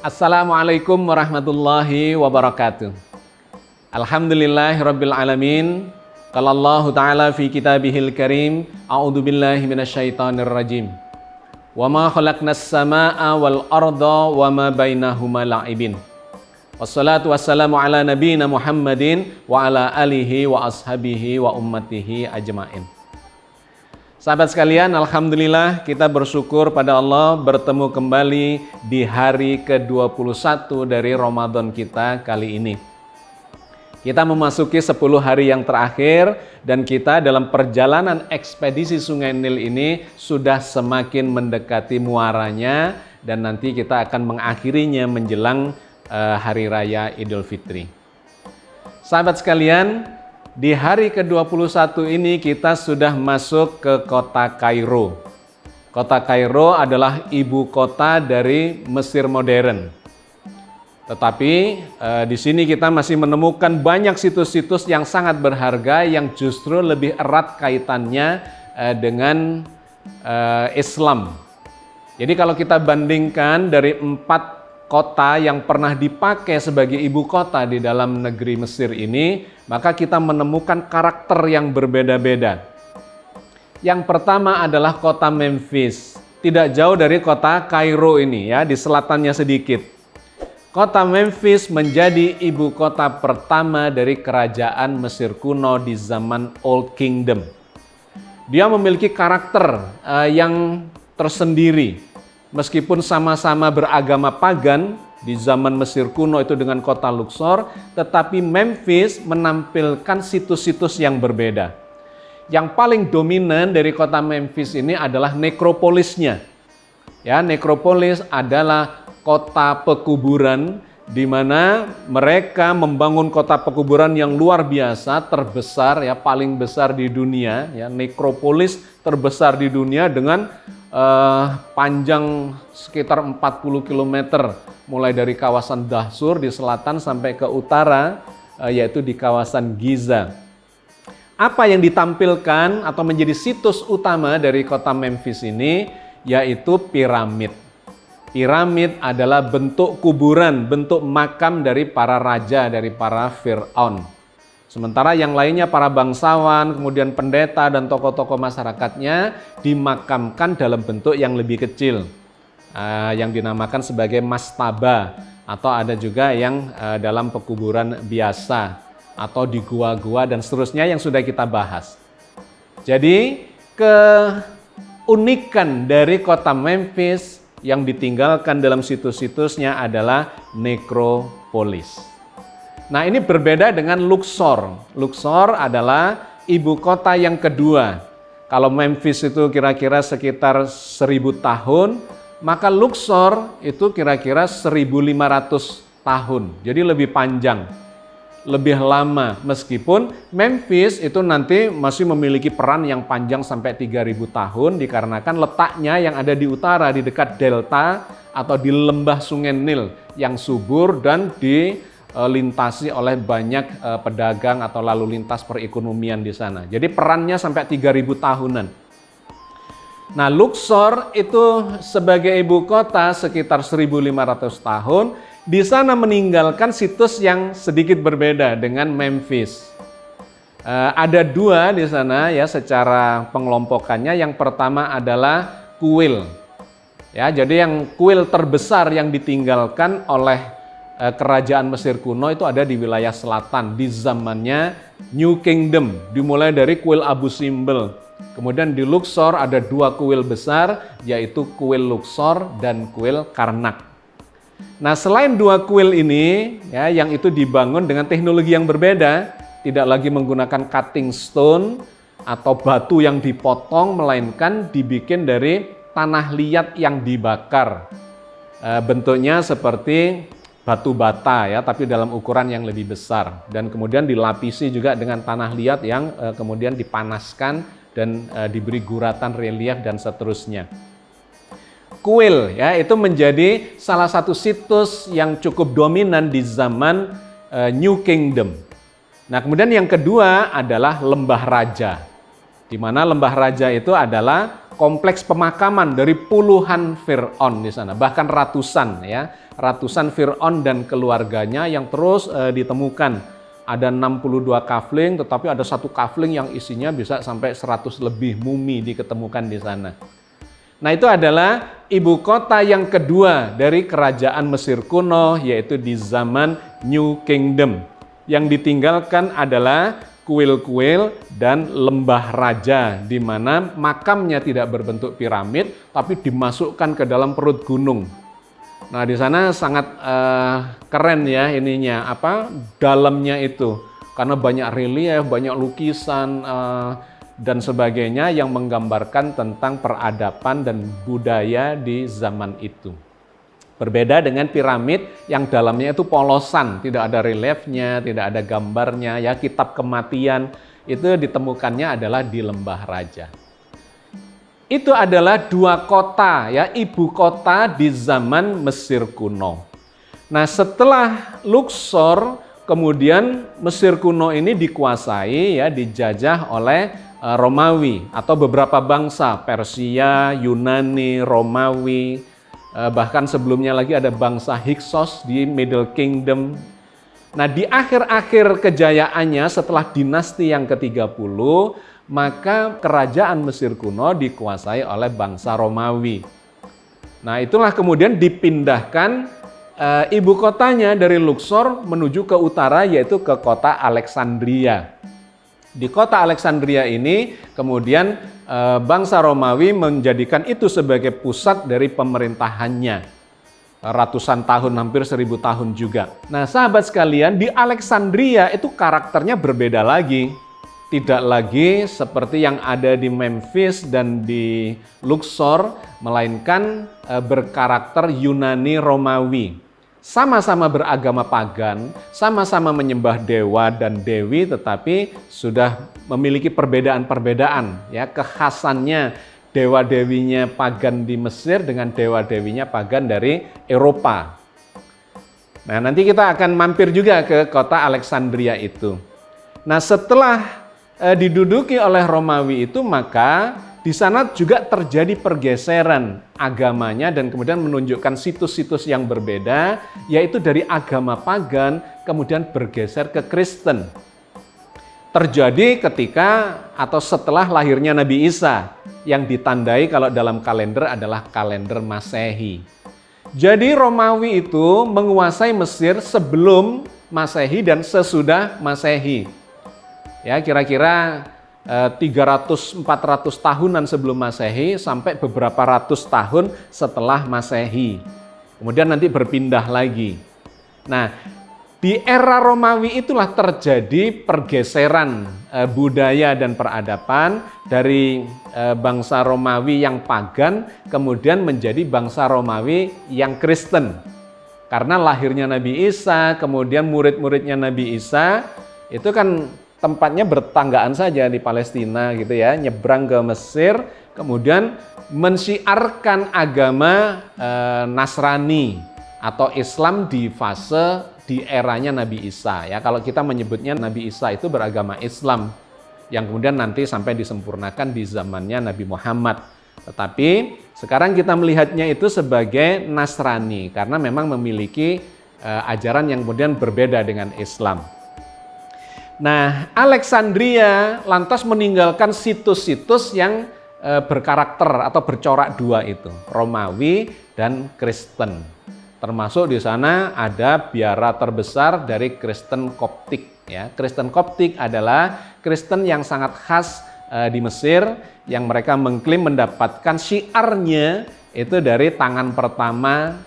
Assalamualaikum warahmatullahi wabarakatuh. Alhamdulillahirabbil alamin. Qala Allah Ta'ala fi kitabihil karim, a'udzubillahi minasyaitonir rajim. Wa ma khalaqnas samaa'a wal arda wa ma bainahuma la'ibin. Wassalatu wassalamu ala nabiyyina Muhammadin wa ala alihi wa ashabihi wa ummatihi ajmain. Sahabat sekalian, alhamdulillah kita bersyukur pada Allah bertemu kembali di hari ke-21 dari Ramadan kita kali ini. Kita memasuki 10 hari yang terakhir dan kita dalam perjalanan ekspedisi Sungai Nil ini sudah semakin mendekati muaranya dan nanti kita akan mengakhirinya menjelang Hari Raya Idul Fitri. Sahabat sekalian, di hari ke-21 ini kita sudah masuk ke kota Kairo. Kota Kairo adalah ibu kota dari Mesir modern. Tetapi di sini kita masih menemukan banyak situs-situs yang sangat berharga yang justru lebih erat kaitannya dengan Islam. Jadi kalau kita bandingkan dari 4 kota yang pernah dipakai sebagai ibu kota di dalam negeri Mesir ini, maka kita menemukan karakter yang berbeda-beda. Yang pertama adalah kota Memphis, tidak jauh dari kota Kairo ini ya, di selatannya sedikit. Kota Memphis menjadi ibu kota pertama dari kerajaan Mesir kuno di zaman Old Kingdom. Dia memiliki karakter yang tersendiri. Meskipun sama-sama beragama pagan di zaman Mesir kuno itu dengan kota Luxor, tetapi Memphis menampilkan situs-situs yang berbeda. Yang paling dominan dari kota Memphis ini adalah nekropolisnya. Ya, nekropolis adalah kota pekuburan di mana mereka membangun kota pekuburan yang luar biasa, terbesar ya, paling besar di dunia ya, nekropolis terbesar di dunia dengan panjang sekitar 40 km mulai dari kawasan Dahsur di selatan sampai ke utara yaitu di kawasan Giza. Apa yang ditampilkan atau menjadi situs utama dari kota Memphis ini yaitu piramid. Piramid adalah bentuk kuburan, bentuk makam dari para raja, dari para Fir'aun. Sementara yang lainnya para bangsawan, kemudian pendeta dan tokoh-tokoh masyarakatnya dimakamkan dalam bentuk yang lebih kecil, yang dinamakan sebagai mastaba, atau ada juga yang dalam pekuburan biasa, atau di gua-gua dan seterusnya yang sudah kita bahas. Jadi keunikan dari kota Memphis yang ditinggalkan dalam situs-situsnya adalah nekropolis. Nah, ini berbeda dengan Luxor. Luxor adalah ibu kota yang kedua. Kalau Memphis itu kira-kira sekitar 1000 tahun, maka Luxor itu kira-kira 1500 tahun. Jadi lebih panjang, lebih lama. Meskipun Memphis itu nanti masih memiliki peran yang panjang sampai 3000 tahun dikarenakan letaknya yang ada di utara, di dekat delta atau di lembah Sungai Nil yang subur dan dilintasi oleh banyak pedagang atau lalu lintas perekonomian di sana. Jadi perannya sampai 3000 tahunan. Nah, Luxor itu sebagai ibu kota sekitar 1500 tahun, di sana meninggalkan situs yang sedikit berbeda dengan Memphis. Ada 2 di sana ya secara pengelompokannya. Yang pertama adalah kuil. Ya, jadi yang kuil terbesar yang ditinggalkan oleh kerajaan Mesir kuno itu ada di wilayah selatan di zamannya New Kingdom, dimulai dari kuil Abu Simbel. Kemudian di Luxor ada 2 kuil besar, yaitu kuil Luxor dan kuil Karnak. Nah, selain 2 kuil ini ya, yang itu dibangun dengan teknologi yang berbeda, tidak lagi menggunakan cutting stone atau batu yang dipotong, melainkan dibikin dari tanah liat yang dibakar. Bentuknya seperti batu bata ya, tapi dalam ukuran yang lebih besar, dan kemudian dilapisi juga dengan tanah liat yang kemudian dipanaskan dan diberi guratan relief dan seterusnya. Kuil ya, itu menjadi salah satu situs yang cukup dominan di zaman New Kingdom. Nah, kemudian yang kedua adalah Lembah Raja, di mana Lembah Raja itu adalah kompleks pemakaman dari puluhan Fir'aun di sana, bahkan ratusan ya, ratusan Fir'aun dan keluarganya yang terus ditemukan. Ada 62 kafling, tetapi ada satu kafling yang isinya bisa sampai 100 lebih mumi diketemukan di sana. Nah, itu adalah ibu kota yang kedua dari kerajaan Mesir kuno, yaitu di zaman New Kingdom. Yang ditinggalkan adalah kuil-kuil dan lembah raja, di mana makamnya tidak berbentuk piramid, tapi dimasukkan ke dalam perut gunung. Nah, di sana sangat keren ya ininya, dalamnya itu, karena banyak relief, banyak lukisan dan sebagainya yang menggambarkan tentang peradaban dan budaya di zaman itu. Berbeda dengan piramid yang dalamnya itu polosan, tidak ada reliefnya, tidak ada gambarnya, ya kitab kematian itu ditemukannya adalah di lembah raja. Itu adalah dua kota, ya, ibu kota di zaman Mesir kuno. Nah, setelah Luxor, kemudian Mesir kuno ini dikuasai, ya, dijajah oleh Romawi atau beberapa bangsa, Persia, Yunani, Romawi, bahkan sebelumnya lagi ada bangsa Hyksos di Middle Kingdom. Nah, di akhir-akhir kejayaannya setelah dinasti yang ke-30, maka kerajaan Mesir kuno dikuasai oleh bangsa Romawi. Nah, itulah kemudian dipindahkan ibu kotanya dari Luxor menuju ke utara, yaitu ke kota Alexandria. Di kota Alexandria ini kemudian bangsa Romawi menjadikan itu sebagai pusat dari pemerintahannya. Ratusan tahun, hampir 1000 tahun juga. Nah, sahabat sekalian, di Alexandria itu karakternya berbeda lagi. Tidak lagi seperti yang ada di Memphis dan di Luxor, melainkan berkarakter Yunani Romawi. Sama-sama beragama pagan, sama-sama menyembah dewa dan dewi, tetapi sudah memiliki perbedaan-perbedaan, ya, kekhasannya dewa-dewinya pagan di Mesir dengan dewa-dewinya pagan dari Eropa. Nah, nanti kita akan mampir juga ke kota Alexandria itu. Nah, setelah diduduki oleh Romawi itu, maka di sana juga terjadi pergeseran agamanya dan kemudian menunjukkan situs-situs yang berbeda, yaitu dari agama pagan kemudian bergeser ke Kristen. Terjadi ketika atau setelah lahirnya Nabi Isa, yang ditandai kalau dalam kalender adalah kalender Masehi. Jadi Romawi itu menguasai Mesir sebelum Masehi dan sesudah Masehi. Ya, kira-kira 300-400 tahunan sebelum Masehi sampai beberapa ratus tahun setelah Masehi. Kemudian nanti berpindah lagi. Nah, di era Romawi itulah terjadi pergeseran budaya dan peradaban dari bangsa Romawi yang pagan kemudian menjadi bangsa Romawi yang Kristen. Karena lahirnya Nabi Isa, kemudian murid-muridnya Nabi Isa, itu kan tempatnya bertanggaan saja di Palestina gitu ya, nyebrang ke Mesir, kemudian mensiarkan agama Nasrani atau Islam di fase di eranya Nabi Isa. Ya, kalau kita menyebutnya Nabi Isa itu beragama Islam, yang kemudian nanti sampai disempurnakan di zamannya Nabi Muhammad. Tetapi sekarang kita melihatnya itu sebagai Nasrani karena memang memiliki ajaran yang kemudian berbeda dengan Islam. Nah, Alexandria lantas meninggalkan situs-situs yang berkarakter atau bercorak dua itu, Romawi dan Kristen. Termasuk di sana ada biara terbesar dari Kristen Koptik. Ya, Kristen Koptik adalah Kristen yang sangat khas di Mesir, yang mereka mengklaim mendapatkan syiarnya itu dari tangan pertama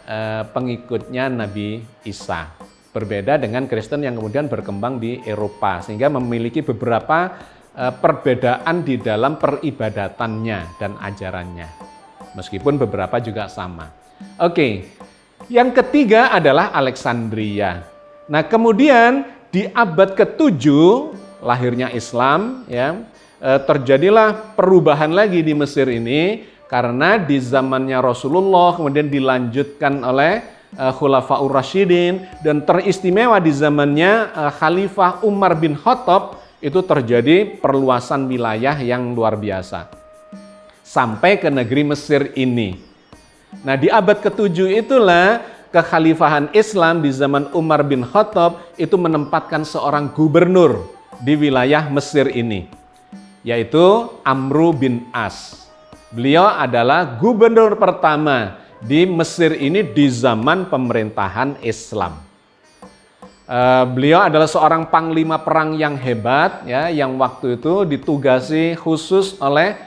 pengikutnya Nabi Isa. Berbeda dengan Kristen yang kemudian berkembang di Eropa, sehingga memiliki beberapa perbedaan di dalam peribadatannya dan ajarannya. Meskipun beberapa juga sama. Oke, yang ketiga adalah Alexandria. Nah, kemudian di abad ke-7 lahirnya Islam, ya, terjadilah perubahan lagi di Mesir ini karena di zamannya Rasulullah kemudian dilanjutkan oleh Khulafaur Rasyidin, dan teristimewa di zamannya Khalifah Umar bin Khattab itu terjadi perluasan wilayah yang luar biasa. sampai ke negeri Mesir ini. Nah, di abad ke-7 itulah kekhalifahan Islam di zaman Umar bin Khattab itu menempatkan seorang gubernur di wilayah Mesir ini, yaitu Amru bin As. Beliau adalah gubernur pertama di Mesir ini di zaman pemerintahan Islam. Beliau adalah seorang panglima perang yang hebat, ya, yang waktu itu ditugasi khusus oleh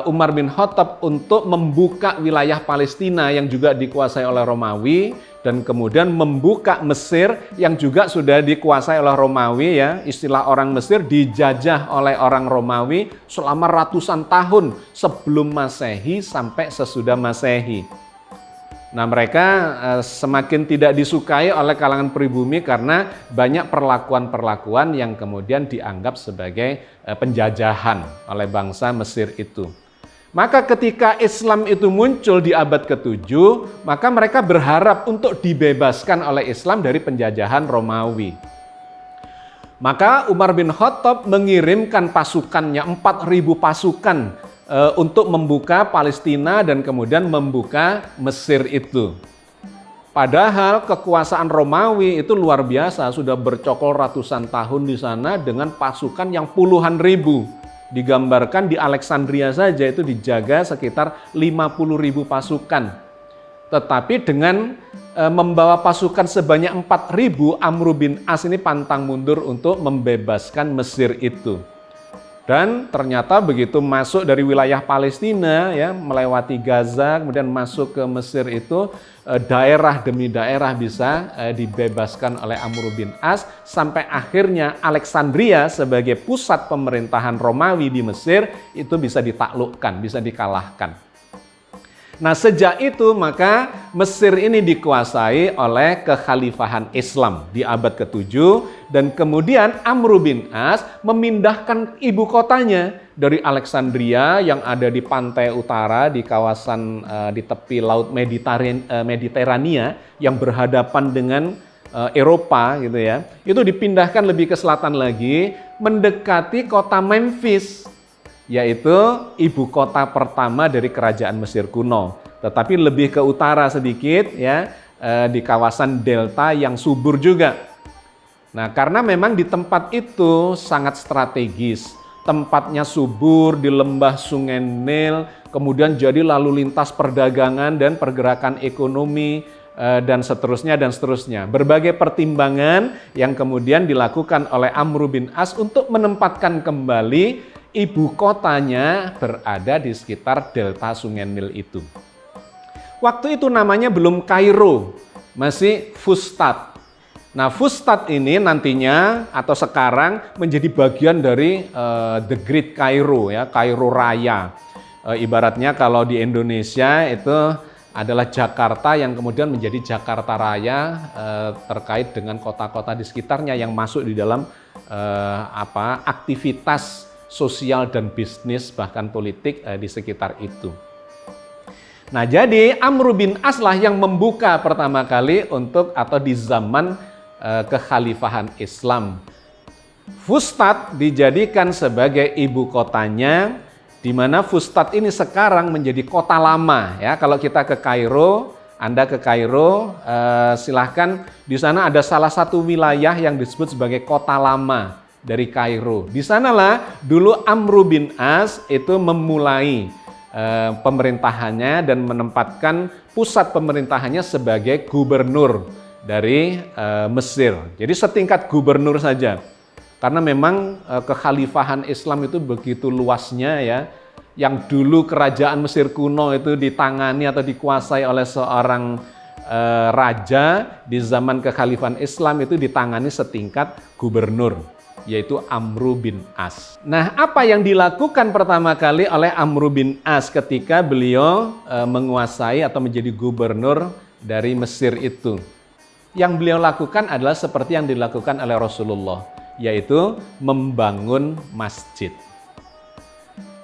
Umar bin Khattab untuk membuka wilayah Palestina yang juga dikuasai oleh Romawi, dan kemudian membuka Mesir yang juga sudah dikuasai oleh Romawi, ya. Istilah orang Mesir dijajah oleh orang Romawi selama ratusan tahun sebelum Masehi sampai sesudah Masehi. Nah, mereka semakin tidak disukai oleh kalangan pribumi karena banyak perlakuan-perlakuan yang kemudian dianggap sebagai penjajahan oleh bangsa Mesir itu. Maka ketika Islam itu muncul di abad ke-7, maka mereka berharap untuk dibebaskan oleh Islam dari penjajahan Romawi. Maka Umar bin Khattab mengirimkan pasukannya, 4.000 pasukan untuk membuka Palestina dan kemudian membuka Mesir itu. Padahal kekuasaan Romawi itu luar biasa, sudah bercokol ratusan tahun di sana dengan pasukan yang puluhan ribu. Digambarkan di Alexandria saja itu dijaga sekitar 50.000 pasukan. Tetapi dengan membawa pasukan sebanyak 4.000, Amru bin As ini pantang mundur untuk membebaskan Mesir itu. Dan ternyata begitu masuk dari wilayah Palestina, ya, melewati Gaza, kemudian masuk ke Mesir itu, daerah demi daerah bisa dibebaskan oleh Amru bin As, sampai akhirnya Alexandria sebagai pusat pemerintahan Romawi di Mesir itu bisa ditaklukkan, bisa dikalahkan. Nah, sejak itu maka Mesir ini dikuasai oleh kekhalifahan Islam di abad ke-7, dan kemudian Amru bin As memindahkan ibu kotanya dari Alexandria yang ada di pantai utara di kawasan di tepi laut Mediterania yang berhadapan dengan Eropa gitu ya. Itu dipindahkan lebih ke selatan lagi, mendekati kota Memphis, yaitu ibu kota pertama dari kerajaan Mesir kuno, tetapi lebih ke utara sedikit, ya, di kawasan delta yang subur juga. Nah, karena memang di tempat itu sangat strategis, tempatnya subur di lembah Sungai Nil, kemudian jadi lalu lintas perdagangan dan pergerakan ekonomi, dan seterusnya dan seterusnya. Berbagai pertimbangan yang kemudian dilakukan oleh Amru bin As untuk menempatkan kembali ibu kotanya berada di sekitar delta Sungai Nil itu. Waktu itu namanya belum Kairo, masih Fustat. Nah, Fustat ini nantinya atau sekarang menjadi bagian dari The Great Cairo, ya, Kairo Raya. Ibaratnya kalau di Indonesia itu adalah Jakarta yang kemudian menjadi Jakarta Raya terkait dengan kota-kota di sekitarnya yang masuk di dalam aktivitas sosial dan bisnis bahkan politik di sekitar itu. Nah, jadi Amru bin As lah yang membuka pertama kali untuk atau di zaman kekhalifahan Islam. Fustat dijadikan sebagai ibu kotanya, di mana Fustat ini sekarang menjadi kota lama, ya. Kalau kita ke Kairo, Anda ke Kairo, silahkan, di sana ada salah satu wilayah yang disebut sebagai kota lama dari Kairo. Di sanalah dulu Amru bin As itu memulai pemerintahannya dan menempatkan pusat pemerintahannya sebagai gubernur dari Mesir. Jadi setingkat gubernur saja. Karena memang kekhalifahan Islam itu begitu luasnya, ya. Yang dulu kerajaan Mesir kuno itu ditangani atau dikuasai oleh seorang raja, di zaman kekhalifahan Islam itu ditangani setingkat gubernur, yaitu Amru bin As. Nah, apa yang dilakukan pertama kali oleh Amru bin As ketika beliau menguasai atau menjadi gubernur dari Mesir itu? Yang beliau lakukan adalah seperti yang dilakukan oleh Rasulullah, yaitu membangun masjid.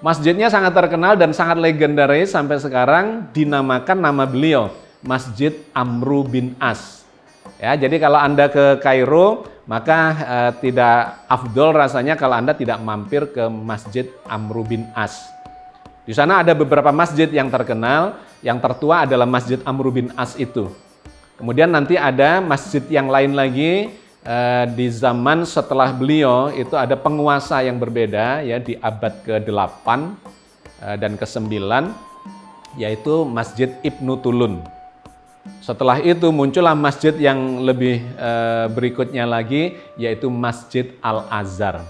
Masjidnya sangat terkenal dan sangat legendaris sampai sekarang, dinamakan nama beliau, Masjid Amru bin As. Ya, jadi kalau Anda ke Kairo, maka tidak afdol rasanya kalau Anda tidak mampir ke Masjid Amru bin As. Di sana ada beberapa masjid yang terkenal, yang tertua adalah Masjid Amr bin As itu. Kemudian nanti ada masjid yang lain lagi di zaman setelah beliau, itu ada penguasa yang berbeda ya di abad ke-8 dan ke-9, yaitu Masjid Ibnu Tulun. Setelah itu muncullah masjid yang lebih berikutnya lagi, yaitu Masjid Al-Azhar.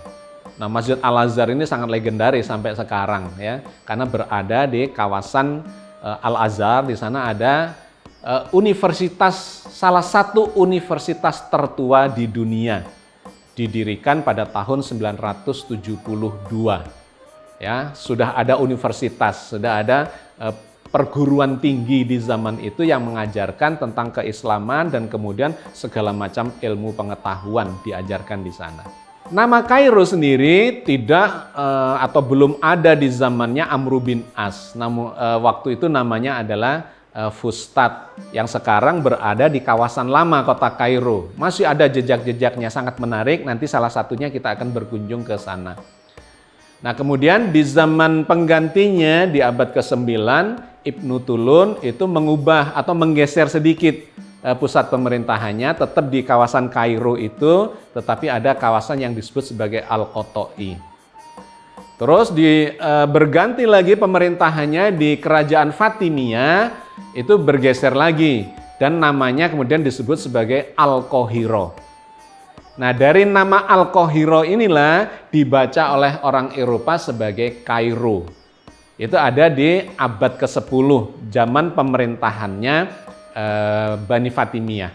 Nah, Masjid Al-Azhar ini sangat legendaris sampai sekarang ya, karena berada di kawasan Al-Azhar. Di sana ada universitas, salah satu universitas tertua di dunia, didirikan pada tahun 972. Ya, sudah ada universitas, sudah ada perguruan tinggi di zaman itu yang mengajarkan tentang keislaman dan kemudian segala macam ilmu pengetahuan diajarkan di sana. Nama Kairo sendiri tidak atau belum ada di zamannya Amr bin As. Namun waktu itu namanya adalah Fustat, yang sekarang berada di kawasan lama kota Kairo. Masih ada jejak-jejaknya, sangat menarik. Nanti salah satunya kita akan berkunjung ke sana. Nah, kemudian di zaman penggantinya di abad ke-9, Ibnu Tulun itu mengubah atau menggeser sedikit pusat pemerintahannya, tetap di kawasan Kairo itu, tetapi ada kawasan yang disebut sebagai Al-Qotoi. Terus berganti lagi pemerintahannya di kerajaan Fatimiyah, itu bergeser lagi dan namanya kemudian disebut sebagai Al-Qahirah. Nah, dari nama Al-Qahirah inilah dibaca oleh orang Eropa sebagai Kairo. Itu ada di abad ke-10, zaman pemerintahannya Bani Fatimiyah.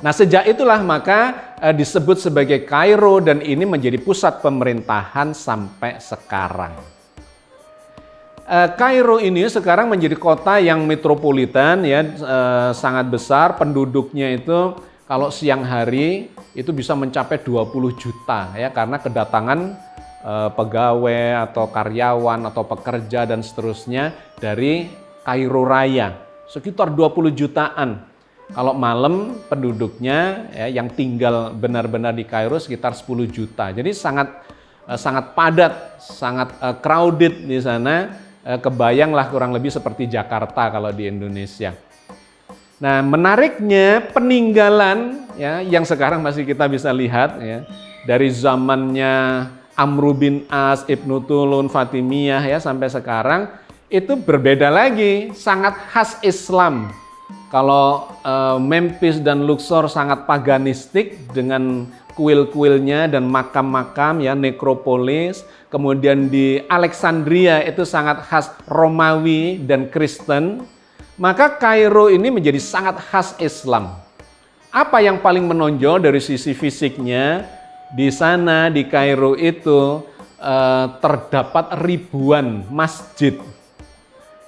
Nah, sejak itulah maka disebut sebagai Kairo dan ini menjadi pusat pemerintahan sampai sekarang. Kairo ini sekarang menjadi kota yang metropolitan ya, sangat besar, penduduknya itu kalau siang hari itu bisa mencapai 20 juta ya, karena kedatangan pegawai atau karyawan atau pekerja dan seterusnya dari Kairo Raya. Sekitar 20 jutaan. Kalau malam penduduknya ya, yang tinggal benar-benar di Kairo sekitar 10 juta. Jadi sangat padat, sangat crowded di sana. Kebayanglah kurang lebih seperti Jakarta kalau di Indonesia. Nah, menariknya peninggalan ya, yang sekarang masih kita bisa lihat ya, dari zamannya Amr bin As, Ibnu Tulun, Fatimiyah ya sampai sekarang, itu berbeda lagi, sangat khas Islam. Kalau Memphis dan Luxor sangat paganistik dengan kuil-kuilnya dan makam-makam ya, nekropolis. Kemudian di Alexandria itu sangat khas Romawi dan Kristen. Maka Kairo ini menjadi sangat khas Islam. Apa yang paling menonjol dari sisi fisiknya? Di sana di Kairo itu terdapat ribuan masjid.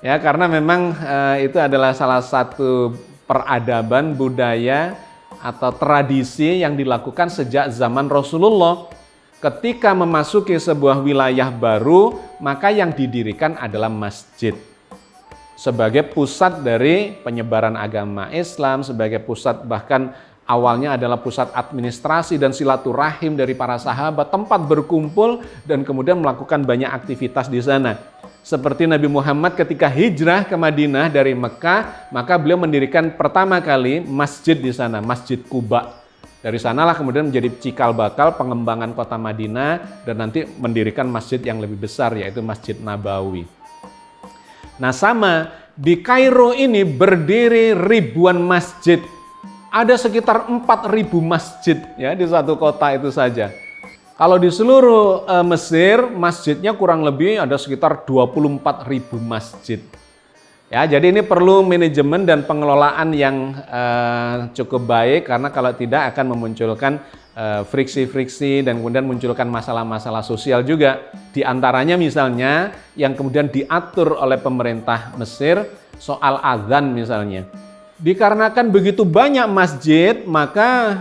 Ya, karena memang itu adalah salah satu peradaban budaya atau tradisi yang dilakukan sejak zaman Rasulullah. Ketika memasuki sebuah wilayah baru, maka yang didirikan adalah masjid. Sebagai pusat dari penyebaran agama Islam, sebagai pusat bahkan awalnya adalah pusat administrasi dan silaturahim dari para sahabat, tempat berkumpul dan kemudian melakukan banyak aktivitas di sana. Seperti Nabi Muhammad ketika hijrah ke Madinah dari Mekah, maka beliau mendirikan pertama kali masjid di sana, Masjid Quba. Dari sanalah kemudian menjadi cikal bakal pengembangan kota Madinah dan nanti mendirikan masjid yang lebih besar yaitu Masjid Nabawi. Nah, sama di Kairo ini berdiri ribuan masjid. Ada sekitar 4.000 masjid ya di satu kota itu saja. Kalau di seluruh Mesir, masjidnya kurang lebih ada sekitar 24.000 masjid. Ya, jadi ini perlu manajemen dan pengelolaan yang cukup baik, karena kalau tidak akan memunculkan friksi-friksi dan kemudian munculkan masalah-masalah sosial juga. Di antaranya misalnya yang kemudian diatur oleh pemerintah Mesir soal azan misalnya. Dikarenakan begitu banyak masjid, maka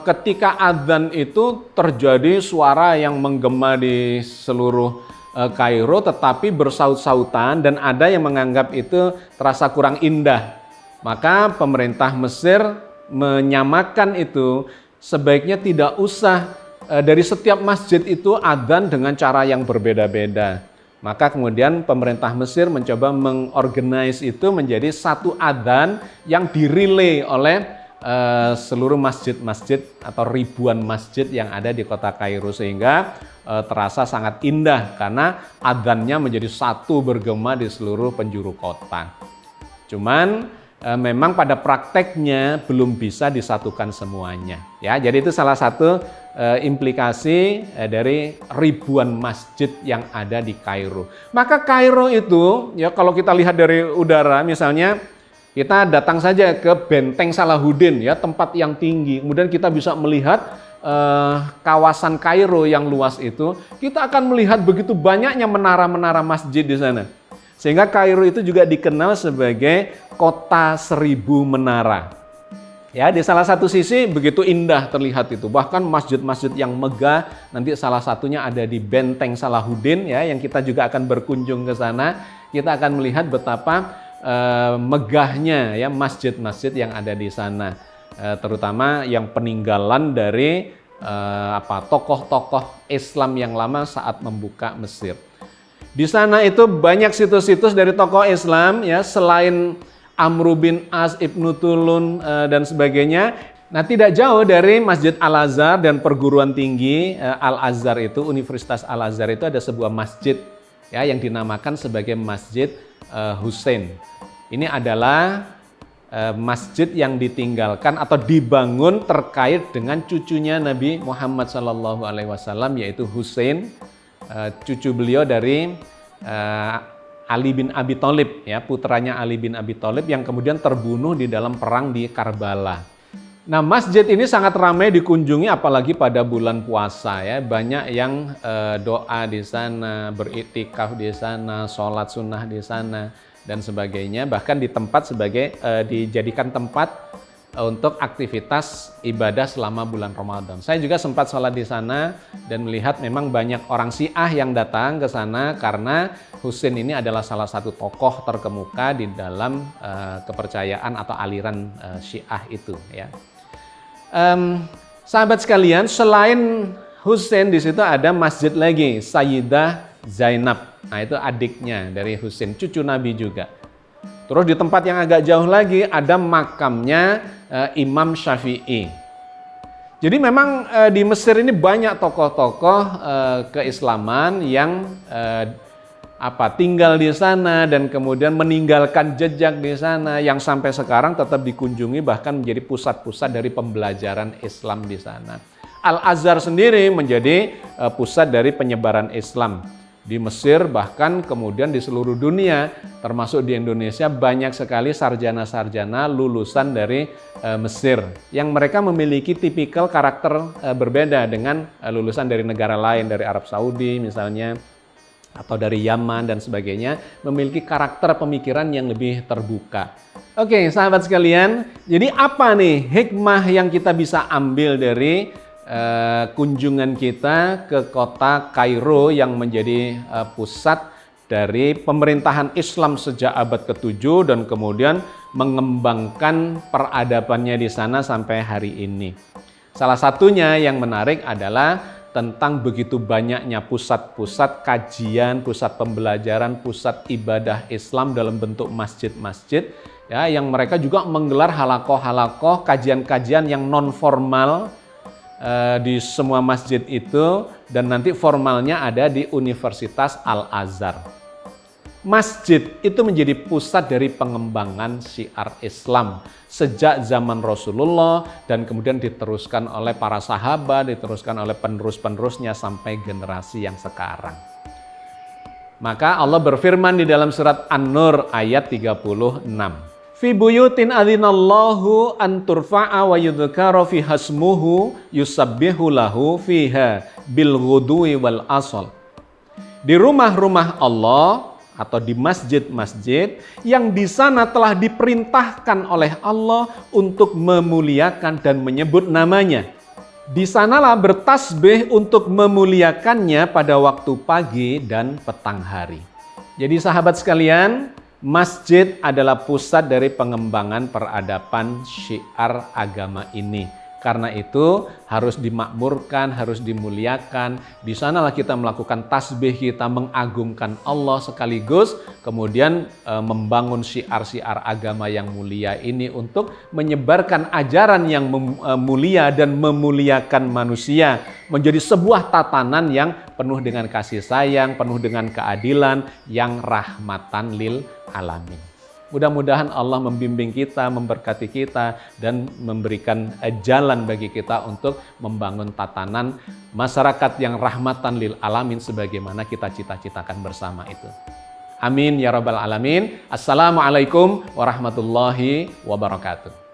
ketika adzan itu terjadi suara yang menggema di seluruh Kairo, tetapi bersaut-sautan dan ada yang menganggap itu terasa kurang indah. Maka pemerintah Mesir menyamakan itu, sebaiknya tidak usah dari setiap masjid itu adzan dengan cara yang berbeda-beda. Maka kemudian pemerintah Mesir mencoba mengorganize itu menjadi satu adzan yang dirilai oleh seluruh masjid-masjid atau ribuan masjid yang ada di kota Kairo, sehingga terasa sangat indah karena adzannya menjadi satu bergema di seluruh penjuru kota. Cuman memang pada prakteknya belum bisa disatukan semuanya. Ya, jadi itu salah satu implikasi dari ribuan masjid yang ada di Kairo. Maka Kairo itu, ya kalau kita lihat dari udara, misalnya kita datang saja ke Benteng Salahuddin, ya tempat yang tinggi. Kemudian kita bisa melihat kawasan Kairo yang luas itu. Kita akan melihat begitu banyaknya menara-menara masjid di sana. Sehingga Kairo itu juga dikenal sebagai kota 1000 menara. Ya, di salah satu sisi begitu indah terlihat itu. Bahkan masjid-masjid yang megah, nanti salah satunya ada di Benteng Salahuddin, ya, yang kita juga akan berkunjung ke sana. Kita akan melihat betapa megahnya ya masjid-masjid yang ada di sana. Terutama yang peninggalan dari tokoh-tokoh Islam yang lama saat membuka Mesir. Di sana itu banyak situs-situs dari tokoh Islam, ya, selain Amr bin As, Ibnu Tulun, dan sebagainya. Nah, tidak jauh dari Masjid Al-Azhar dan perguruan tinggi Al-Azhar itu, Universitas Al-Azhar itu ada sebuah masjid, ya, yang dinamakan sebagai Masjid Hussein. Ini adalah masjid yang ditinggalkan atau dibangun terkait dengan cucunya Nabi Muhammad SAW, yaitu Hussein, cucu beliau dari Ali bin Abi Thalib, ya, putranya Ali bin Abi Thalib yang kemudian terbunuh di dalam perang di Karbala. Nah, masjid ini sangat ramai dikunjungi apalagi pada bulan puasa, ya. Banyak yang doa di sana, beriktikaf di sana, sholat sunnah di sana dan sebagainya. Bahkan dijadikan tempat untuk aktivitas ibadah selama bulan Ramadan. Saya juga sempat sholat di sana dan melihat memang banyak orang Syiah yang datang ke sana karena Husain ini adalah salah satu tokoh terkemuka di dalam kepercayaan atau aliran Syiah itu, ya. Sahabat sekalian, selain Husain di situ ada masjid lagi, Sayyidah Zainab. Nah, itu adiknya dari Husain, cucu Nabi juga. Terus di tempat yang agak jauh lagi ada makamnya Imam Syafi'i. Jadi memang di Mesir ini banyak tokoh-tokoh keislaman yang tinggal di sana dan kemudian meninggalkan jejak di sana yang sampai sekarang tetap dikunjungi, bahkan menjadi pusat-pusat dari pembelajaran Islam di sana. Al-Azhar sendiri menjadi pusat dari penyebaran Islam di Mesir, bahkan kemudian di seluruh dunia, termasuk di Indonesia, banyak sekali sarjana-sarjana lulusan dari Mesir yang mereka memiliki tipikal karakter berbeda dengan lulusan dari negara lain, dari Arab Saudi misalnya, atau dari Yaman dan sebagainya, memiliki karakter pemikiran yang lebih terbuka. Oke, sahabat sekalian, jadi apa nih hikmah yang kita bisa ambil dari kunjungan kita ke kota Kairo yang menjadi pusat dari pemerintahan Islam sejak abad ke-7 dan kemudian mengembangkan peradabannya di sana sampai hari ini. Salah satunya yang menarik adalah tentang begitu banyaknya pusat-pusat kajian, pusat pembelajaran, pusat ibadah Islam dalam bentuk masjid-masjid, ya, yang mereka juga menggelar halakoh-halakoh, kajian-kajian yang non formal di semua masjid itu, dan nanti formalnya ada di Universitas Al-Azhar. Masjid itu menjadi pusat dari pengembangan syiar Islam sejak zaman Rasulullah dan kemudian diteruskan oleh para sahabat, diteruskan oleh penerus-penerusnya sampai generasi yang sekarang. Maka Allah berfirman di dalam surat An-Nur ayat 36. Fi buyutin adzinallahu an turfa'a wa yudhkara fi hasmuhu yusabbihu lahu fiha bil ghudwi wal asal. Di rumah-rumah Allah atau di masjid-masjid yang di sana telah diperintahkan oleh Allah untuk memuliakan dan menyebut namanya. Di sanalah bertasbih untuk memuliakannya pada waktu pagi dan petang hari. Jadi sahabat sekalian, masjid adalah pusat dari pengembangan peradaban syiar agama ini. Karena itu harus dimakmurkan, harus dimuliakan. Di sanalah kita melakukan tasbih, kita mengagungkan Allah sekaligus kemudian membangun syiar-syiar agama yang mulia ini untuk menyebarkan ajaran yang mulia dan memuliakan manusia menjadi sebuah tatanan yang penuh dengan kasih sayang, penuh dengan keadilan, yang rahmatan lil alamin. Mudah-mudahan Allah membimbing kita, memberkati kita, dan memberikan jalan bagi kita untuk membangun tatanan masyarakat yang rahmatan lil alamin sebagaimana kita cita-citakan bersama itu. Amin ya rabbal alamin. Assalamualaikum warahmatullahi wabarakatuh.